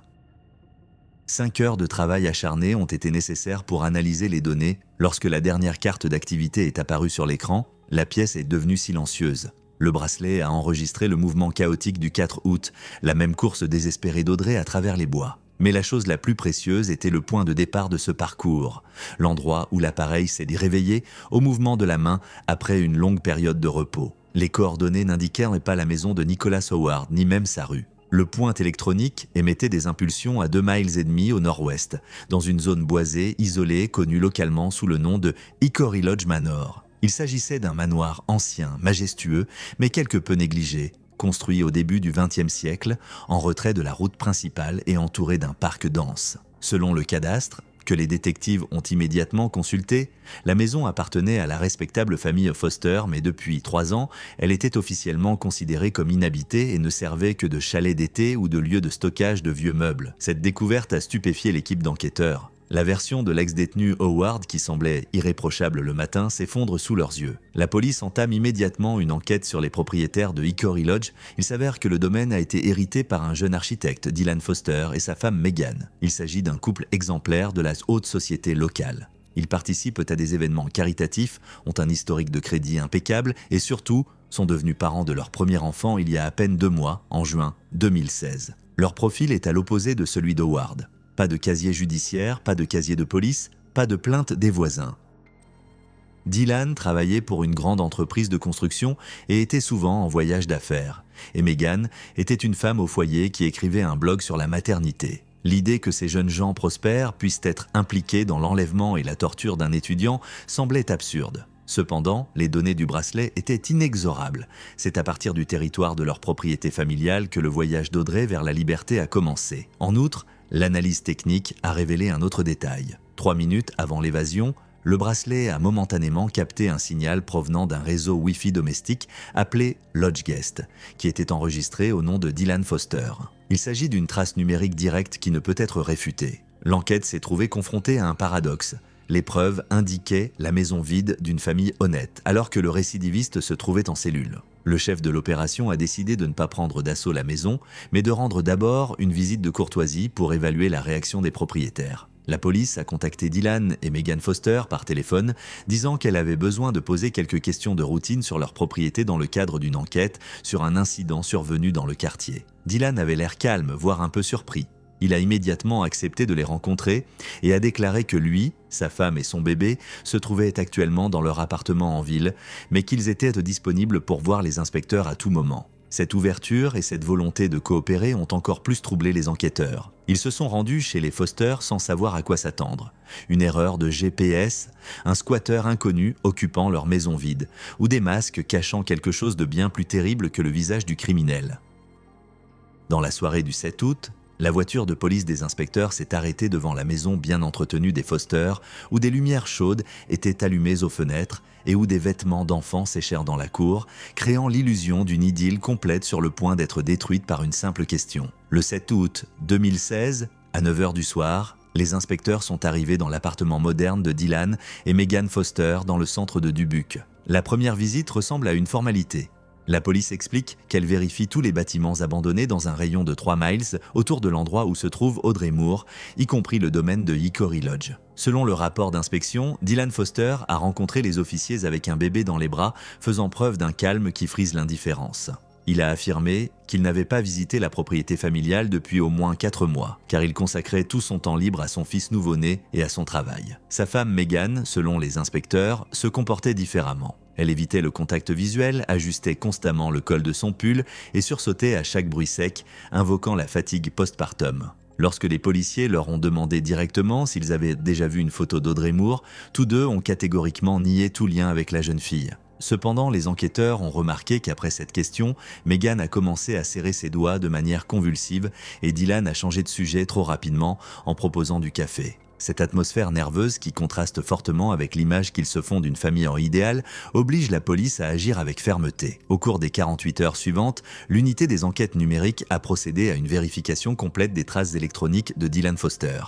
5 heures de travail acharné ont été nécessaires pour analyser les données. Lorsque la dernière carte d'activité est apparue sur l'écran, la pièce est devenue silencieuse. Le bracelet a enregistré le mouvement chaotique du 4 août, la même course désespérée d'Audrey à travers les bois. Mais la chose la plus précieuse était le point de départ de ce parcours, l'endroit où l'appareil s'est réveillé au mouvement de la main après une longue période de repos. Les coordonnées n'indiquaient pas la maison de Nicholas Howard, ni même sa rue. Le point électronique émettait des impulsions à 2,5 miles au nord-ouest, dans une zone boisée, isolée, connue localement sous le nom de Hickory Lodge Manor. Il s'agissait d'un manoir ancien, majestueux, mais quelque peu négligé, construit au début du XXe siècle, en retrait de la route principale et entouré d'un parc dense. Selon le cadastre, que les détectives ont immédiatement consulté, la maison appartenait à la respectable famille Foster, mais depuis 3 ans, elle était officiellement considérée comme inhabitée et ne servait que de chalet d'été ou de lieu de stockage de vieux meubles. Cette découverte a stupéfié l'équipe d'enquêteurs. La version de l'ex-détenu Howard, qui semblait irréprochable le matin, s'effondre sous leurs yeux. La police entame immédiatement une enquête sur les propriétaires de Hickory Lodge. Il s'avère que le domaine a été hérité par un jeune architecte, Dylan Foster, et sa femme Megan. Il s'agit d'un couple exemplaire de la haute société locale. Ils participent à des événements caritatifs, ont un historique de crédit impeccable et surtout sont devenus parents de leur premier enfant il y a à peine 2 mois, en juin 2016. Leur profil est à l'opposé de celui d'Howard. Pas de casier judiciaire, pas de casier de police, pas de plainte des voisins. Dylan travaillait pour une grande entreprise de construction et était souvent en voyage d'affaires. Et Megan était une femme au foyer qui écrivait un blog sur la maternité. L'idée que ces jeunes gens prospères puissent être impliqués dans l'enlèvement et la torture d'un étudiant semblait absurde. Cependant, les données du bracelet étaient inexorables. C'est à partir du territoire de leur propriété familiale que le voyage d'Audrey vers la liberté a commencé. En outre, l'analyse technique a révélé un autre détail. 3 minutes avant l'évasion, le bracelet a momentanément capté un signal provenant d'un réseau Wi-Fi domestique appelé LodgeGuest, qui était enregistré au nom de Dylan Foster. Il s'agit d'une trace numérique directe qui ne peut être réfutée. L'enquête s'est trouvée confrontée à un paradoxe. Les preuves indiquaient la maison vide d'une famille honnête, alors que le récidiviste se trouvait en cellule. Le chef de l'opération a décidé de ne pas prendre d'assaut la maison, mais de rendre d'abord une visite de courtoisie pour évaluer la réaction des propriétaires. La police a contacté Dylan et Megan Foster par téléphone, disant qu'elle avait besoin de poser quelques questions de routine sur leur propriété dans le cadre d'une enquête sur un incident survenu dans le quartier. Dylan avait l'air calme, voire un peu surpris. Il a immédiatement accepté de les rencontrer et a déclaré que lui, sa femme et son bébé se trouvaient actuellement dans leur appartement en ville, mais qu'ils étaient disponibles pour voir les inspecteurs à tout moment. Cette ouverture et cette volonté de coopérer ont encore plus troublé les enquêteurs. Ils se sont rendus chez les Foster sans savoir à quoi s'attendre. Une erreur de GPS, un squatteur inconnu occupant leur maison vide, ou des masques cachant quelque chose de bien plus terrible que le visage du criminel. Dans la soirée du 7 août, la voiture de police des inspecteurs s'est arrêtée devant la maison bien entretenue des Foster, où des lumières chaudes étaient allumées aux fenêtres et où des vêtements d'enfants séchèrent dans la cour, créant l'illusion d'une idylle complète sur le point d'être détruite par une simple question. Le 7 août 2016, à 9 h du soir, les inspecteurs sont arrivés dans l'appartement moderne de Dylan et Megan Foster dans le centre de Dubuque. La première visite ressemble à une formalité. La police explique qu'elle vérifie tous les bâtiments abandonnés dans un rayon de 3 miles autour de l'endroit où se trouve Audrey Moore, y compris le domaine de Hickory Lodge. Selon le rapport d'inspection, Dylan Foster a rencontré les officiers avec un bébé dans les bras, faisant preuve d'un calme qui frise l'indifférence. Il a affirmé qu'il n'avait pas visité la propriété familiale depuis au moins 4 mois, car il consacrait tout son temps libre à son fils nouveau-né et à son travail. Sa femme Megan, selon les inspecteurs, se comportait différemment. Elle évitait le contact visuel, ajustait constamment le col de son pull et sursautait à chaque bruit sec, invoquant la fatigue postpartum. Lorsque les policiers leur ont demandé directement s'ils avaient déjà vu une photo d'Audrey Moore, tous deux ont catégoriquement nié tout lien avec la jeune fille. Cependant, les enquêteurs ont remarqué qu'après cette question, Megan a commencé à serrer ses doigts de manière convulsive et Dylan a changé de sujet trop rapidement en proposant du café. Cette atmosphère nerveuse qui contraste fortement avec l'image qu'ils se font d'une famille en idéal oblige la police à agir avec fermeté. Au cours des 48 heures suivantes, l'unité des enquêtes numériques a procédé à une vérification complète des traces électroniques de Dylan Foster.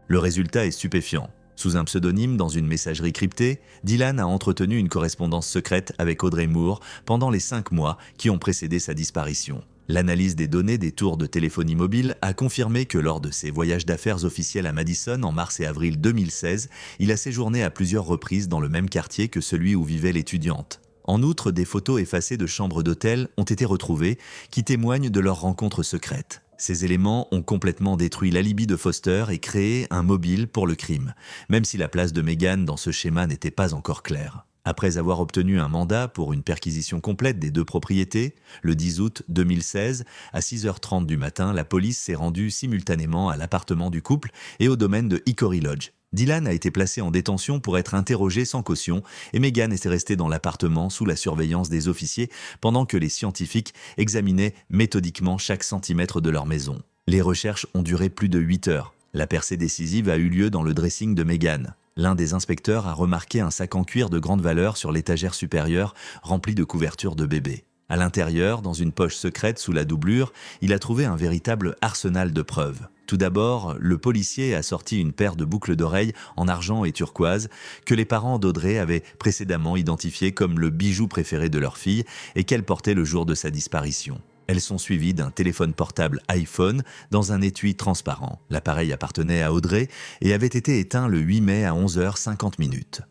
Le résultat est stupéfiant. Sous un pseudonyme dans une messagerie cryptée, Dylan a entretenu une correspondance secrète avec Audrey Moore pendant les 5 mois qui ont précédé sa disparition. L'analyse des données des tours de téléphonie mobile a confirmé que lors de ses voyages d'affaires officiels à Madison en mars et avril 2016, il a séjourné à plusieurs reprises dans le même quartier que celui où vivait l'étudiante. En outre, des photos effacées de chambres d'hôtel ont été retrouvées qui témoignent de leur rencontre secrète. Ces éléments ont complètement détruit l'alibi de Foster et créé un mobile pour le crime, même si la place de Megan dans ce schéma n'était pas encore claire. Après avoir obtenu un mandat pour une perquisition complète des 2 propriétés, le 10 août 2016, à 6h30 du matin, la police s'est rendue simultanément à l'appartement du couple et au domaine de Hickory Lodge. Dylan a été placé en détention pour être interrogé sans caution et Megan était restée dans l'appartement sous la surveillance des officiers pendant que les scientifiques examinaient méthodiquement chaque centimètre de leur maison. Les recherches ont duré plus de 8 heures. La percée décisive a eu lieu dans le dressing de Megan. L'un des inspecteurs a remarqué un sac en cuir de grande valeur sur l'étagère supérieure rempli de couvertures de bébés. À l'intérieur, dans une poche secrète sous la doublure, il a trouvé un véritable arsenal de preuves. Tout d'abord, le policier a sorti une paire de boucles d'oreilles en argent et turquoise que les parents d'Audrey avaient précédemment identifié comme le bijou préféré de leur fille et qu'elle portait le jour de sa disparition. Elles sont suivies d'un téléphone portable iPhone dans un étui transparent. L'appareil appartenait à Audrey et avait été éteint le 8 mai à 11h50.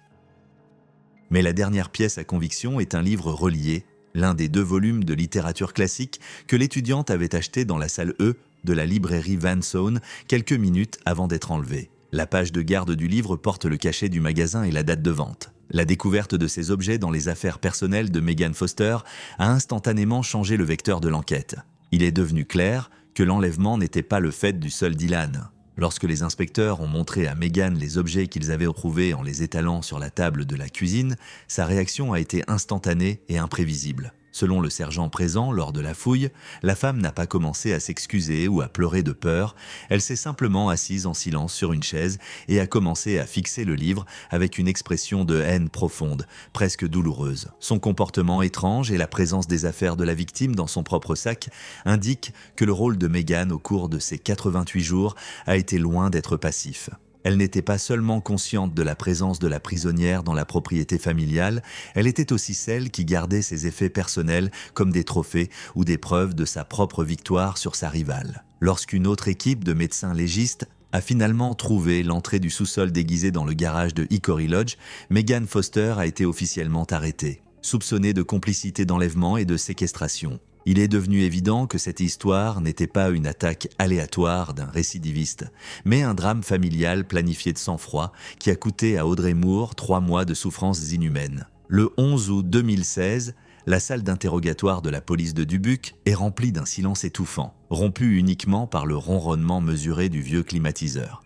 Mais la dernière pièce à conviction est un livre relié, l'un des 2 volumes de littérature classique que l'étudiante avait acheté dans la salle E de la librairie Van Saun quelques minutes avant d'être enlevé. La page de garde du livre porte le cachet du magasin et la date de vente. La découverte de ces objets dans les affaires personnelles de Megan Foster a instantanément changé le vecteur de l'enquête. Il est devenu clair que l'enlèvement n'était pas le fait du seul Dylan. Lorsque les inspecteurs ont montré à Megan les objets qu'ils avaient retrouvés en les étalant sur la table de la cuisine, sa réaction a été instantanée et imprévisible. Selon le sergent présent lors de la fouille, la femme n'a pas commencé à s'excuser ou à pleurer de peur, elle s'est simplement assise en silence sur une chaise et a commencé à fixer le livre avec une expression de haine profonde, presque douloureuse. Son comportement étrange et la présence des affaires de la victime dans son propre sac indiquent que le rôle de Megan au cours de ces 88 jours a été loin d'être passif. Elle n'était pas seulement consciente de la présence de la prisonnière dans la propriété familiale, elle était aussi celle qui gardait ses effets personnels comme des trophées ou des preuves de sa propre victoire sur sa rivale. Lorsqu'une autre équipe de médecins légistes a finalement trouvé l'entrée du sous-sol déguisée dans le garage de Hickory Lodge, Megan Foster a été officiellement arrêtée, soupçonnée de complicité d'enlèvement et de séquestration. Il est devenu évident que cette histoire n'était pas une attaque aléatoire d'un récidiviste, mais un drame familial planifié de sang-froid qui a coûté à Audrey Moore 3 mois de souffrances inhumaines. Le 11 août 2016, la salle d'interrogatoire de la police de Dubuque est remplie d'un silence étouffant, rompu uniquement par le ronronnement mesuré du vieux climatiseur.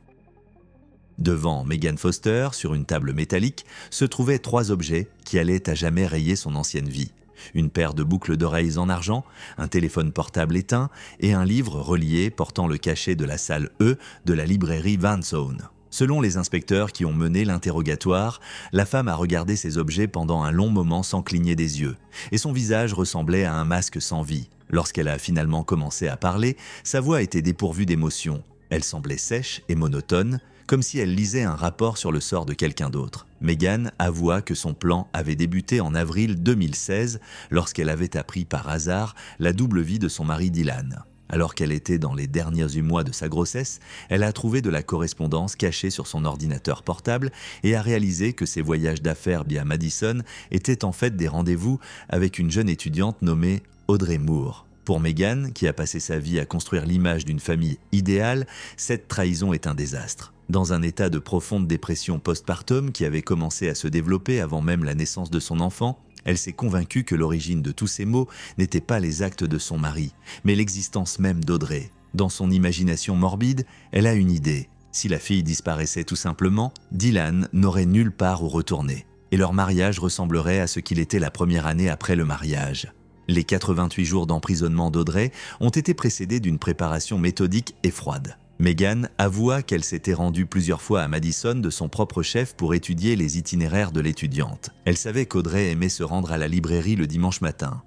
Devant Megan Foster, sur une table métallique, se trouvaient 3 objets qui allaient à jamais rayer son ancienne vie. Une paire de boucles d'oreilles en argent, un téléphone portable éteint et un livre relié portant le cachet de la salle E de la librairie Van Zone. Selon les inspecteurs qui ont mené l'interrogatoire, la femme a regardé ces objets pendant un long moment sans cligner des yeux, et son visage ressemblait à un masque sans vie. Lorsqu'elle a finalement commencé à parler, sa voix était dépourvue d'émotion. Elle semblait sèche et monotone, comme si elle lisait un rapport sur le sort de quelqu'un d'autre. Megan avoua que son plan avait débuté en avril 2016, lorsqu'elle avait appris par hasard la double vie de son mari Dylan. Alors qu'elle était dans les derniers mois de sa grossesse, elle a trouvé de la correspondance cachée sur son ordinateur portable et a réalisé que ses voyages d'affaires via Madison étaient en fait des rendez-vous avec une jeune étudiante nommée Audrey Moore. Pour Megan, qui a passé sa vie à construire l'image d'une famille idéale, cette trahison est un désastre. Dans un état de profonde dépression postpartum qui avait commencé à se développer avant même la naissance de son enfant, elle s'est convaincue que l'origine de tous ces maux n'était pas les actes de son mari, mais l'existence même d'Audrey. Dans son imagination morbide, elle a une idée. Si la fille disparaissait tout simplement, Dylan n'aurait nulle part où retourner, et leur mariage ressemblerait à ce qu'il était la première année après le mariage. Les 88 jours d'emprisonnement d'Audrey ont été précédés d'une préparation méthodique et froide. Megan avoua qu'elle s'était rendue plusieurs fois à Madison de son propre chef pour étudier les itinéraires de l'étudiante. Elle savait qu'Audrey aimait se rendre à la librairie le dimanche matin.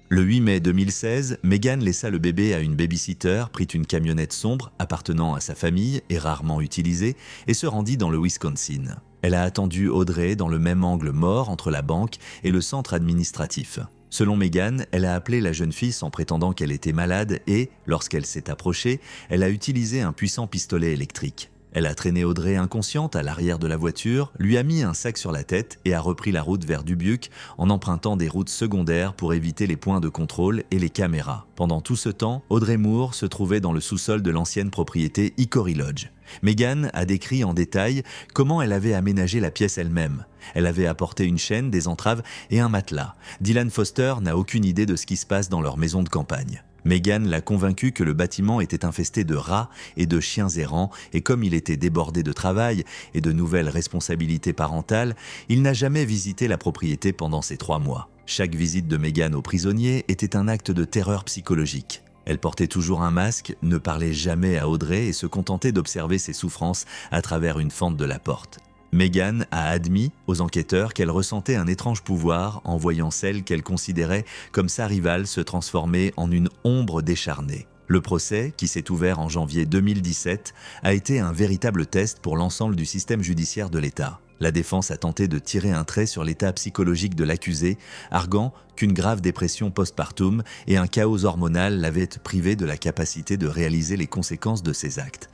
Le 8 mai 2016, Megan laissa le bébé à une babysitter, prit une camionnette sombre appartenant à sa famille et rarement utilisée et se rendit dans le Wisconsin. Elle a attendu Audrey dans le même angle mort entre la banque et le centre administratif. Selon Megan, elle a appelé la jeune fille en prétendant qu'elle était malade et, lorsqu'elle s'est approchée, elle a utilisé un puissant pistolet électrique. Elle a traîné Audrey inconsciente à l'arrière de la voiture, lui a mis un sac sur la tête et a repris la route vers Dubuque en empruntant des routes secondaires pour éviter les points de contrôle et les caméras. Pendant tout ce temps, Audrey Moore se trouvait dans le sous-sol de l'ancienne propriété Hickory Lodge. Megan a décrit en détail comment elle avait aménagé la pièce elle-même. Elle avait apporté une chaîne, des entraves et un matelas. Dylan Foster n'a aucune idée de ce qui se passe dans leur maison de campagne. Megan l'a convaincu que le bâtiment était infesté de rats et de chiens errants et comme il était débordé de travail et de nouvelles responsabilités parentales, il n'a jamais visité la propriété pendant ces 3 mois. Chaque visite de Megan au prisonnier était un acte de terreur psychologique. Elle portait toujours un masque, ne parlait jamais à Audrey et se contentait d'observer ses souffrances à travers une fente de la porte. Megan a admis aux enquêteurs qu'elle ressentait un étrange pouvoir en voyant celle qu'elle considérait comme sa rivale se transformer en une ombre décharnée. Le procès, qui s'est ouvert en janvier 2017, a été un véritable test pour l'ensemble du système judiciaire de l'État. La défense a tenté de tirer un trait sur l'état psychologique de l'accusé, arguant qu'une grave dépression postpartum et un chaos hormonal l'avaient privé de la capacité de réaliser les conséquences de ses actes.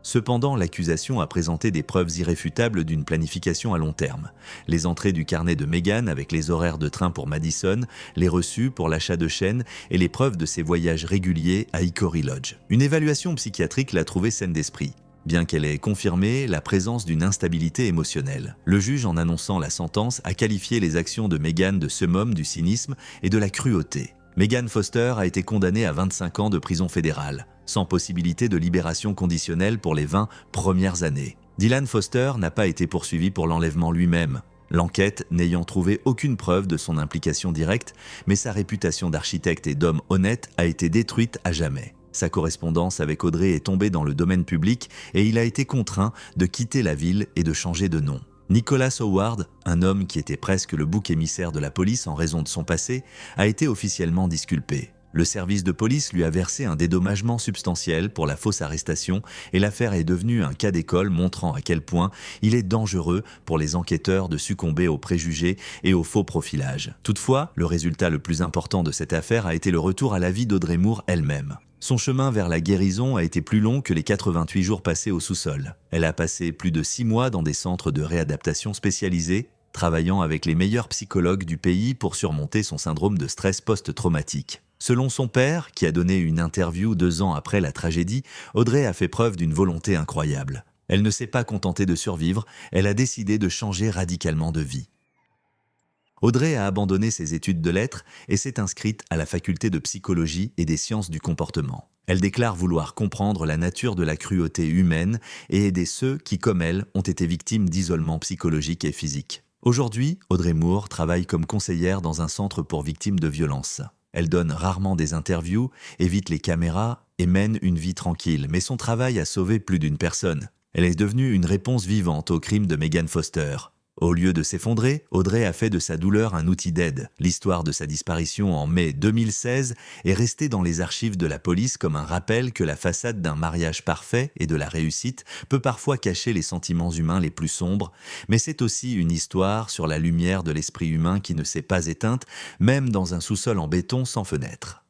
Cependant, l'accusation a présenté des preuves irréfutables d'une planification à long terme. Les entrées du carnet de Megan avec les horaires de train pour Madison, les reçus pour l'achat de chaînes et les preuves de ses voyages réguliers à Hickory Lodge. Une évaluation psychiatrique l'a trouvée saine d'esprit, bien qu'elle ait confirmé la présence d'une instabilité émotionnelle. Le juge, en annonçant la sentence, a qualifié les actions de Megan de summum du cynisme et de la cruauté. Megan Foster a été condamnée à 25 ans de prison fédérale, sans possibilité de libération conditionnelle pour les 20 premières années. Dylan Foster n'a pas été poursuivi pour l'enlèvement lui-même, l'enquête n'ayant trouvé aucune preuve de son implication directe, mais sa réputation d'architecte et d'homme honnête a été détruite à jamais. Sa correspondance avec Audrey est tombée dans le domaine public et il a été contraint de quitter la ville et de changer de nom. Nicholas Howard, un homme qui était presque le bouc émissaire de la police en raison de son passé, a été officiellement disculpé. Le service de police lui a versé un dédommagement substantiel pour la fausse arrestation et l'affaire est devenue un cas d'école montrant à quel point il est dangereux pour les enquêteurs de succomber aux préjugés et au faux profilage. Toutefois, le résultat le plus important de cette affaire a été le retour à la vie d'Audrey Moore elle-même. Son chemin vers la guérison a été plus long que les 88 jours passés au sous-sol. Elle a passé plus de 6 mois dans des centres de réadaptation spécialisés, travaillant avec les meilleurs psychologues du pays pour surmonter son syndrome de stress post-traumatique. Selon son père, qui a donné une interview 2 ans après la tragédie, Audrey a fait preuve d'une volonté incroyable. Elle ne s'est pas contentée de survivre, elle a décidé de changer radicalement de vie. Audrey a abandonné ses études de lettres et s'est inscrite à la faculté de psychologie et des sciences du comportement. Elle déclare vouloir comprendre la nature de la cruauté humaine et aider ceux qui, comme elle, ont été victimes d'isolement psychologique et physique. Aujourd'hui, Audrey Moore travaille comme conseillère dans un centre pour victimes de violences. Elle donne rarement des interviews, évite les caméras et mène une vie tranquille, mais son travail a sauvé plus d'une personne. Elle est devenue une réponse vivante au crime de Megan Foster. Au lieu de s'effondrer, Audrey a fait de sa douleur un outil d'aide. L'histoire de sa disparition en mai 2016 est restée dans les archives de la police comme un rappel que la façade d'un mariage parfait et de la réussite peut parfois cacher les sentiments humains les plus sombres, mais c'est aussi une histoire sur la lumière de l'esprit humain qui ne s'est pas éteinte, même dans un sous-sol en béton sans fenêtre.